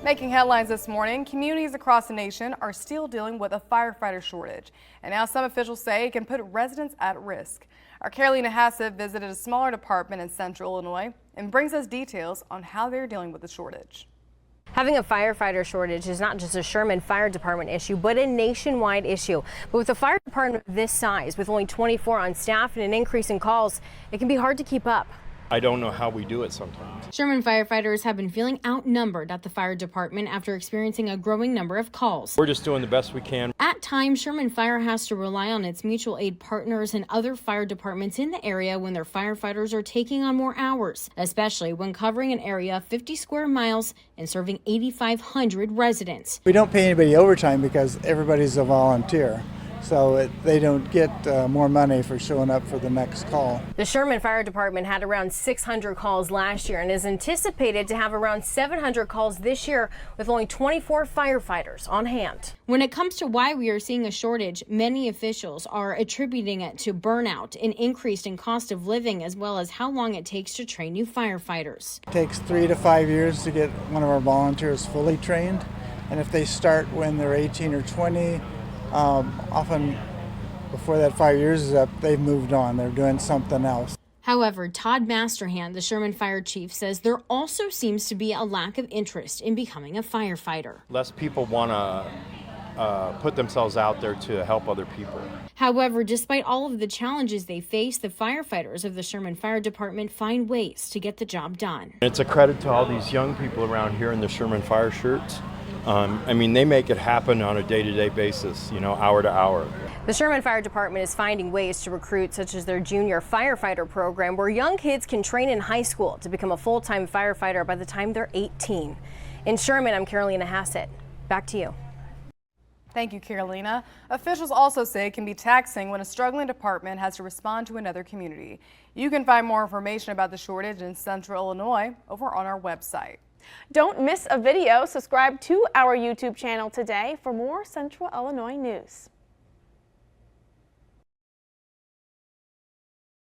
Making headlines this morning, communities across the nation are still dealing with a firefighter shortage, and now some officials say it can put residents at risk. Our Carolina Hassett visited a smaller department in central Illinois and brings us details on how they're dealing with the shortage. Having a firefighter shortage is not just a Sherman Fire Department issue, but a nationwide issue. But with a fire department this size, with only 24 on staff and an increase in calls, it can be hard to keep up. I don't know how we do it sometimes. Sherman firefighters have been feeling outnumbered at the fire department after experiencing a growing number of calls. We're just doing the best we can. At times, Sherman Fire has to rely on its mutual aid partners and other fire departments in the area when their firefighters are taking on more hours, especially when covering an area of 50 square miles and serving 8,500 residents. We don't pay anybody overtime because everybody's a volunteer. So they don't get more money for showing up for the next call. The Sherman Fire Department had around 600 calls last year and is anticipated to have around 700 calls this year with only 24 firefighters on hand. When it comes to why we are seeing a shortage, many officials are attributing it to burnout, an increase in cost of living, as well as how long it takes to train new firefighters. It takes 3 to 5 years to get one of our volunteers fully trained. And if they start when they're 18 or 20, often before that 5 years is up, they've moved on. They're doing something else. However, Todd Masterhand, the Sherman Fire Chief, says there also seems to be a lack of interest in becoming a firefighter. Less people want to put themselves out there to help other people. However, despite all of the challenges they face, the firefighters of the Sherman Fire Department find ways to get the job done. It's a credit to all these young people around here in the Sherman Fire shirts. They make it happen on a day-to-day basis, hour to hour. The Sherman Fire Department is finding ways to recruit, such as their junior firefighter program, where young kids can train in high school to become a full-time firefighter by the time they're 18. In Sherman, I'm Carolina Hassett. Back to you. Thank you, Carolina. Officials also say it can be taxing when a struggling department has to respond to another community. You can find more information about the shortage in Central Illinois over on our website. Don't miss a video. Subscribe to our YouTube channel today for more Central Illinois news.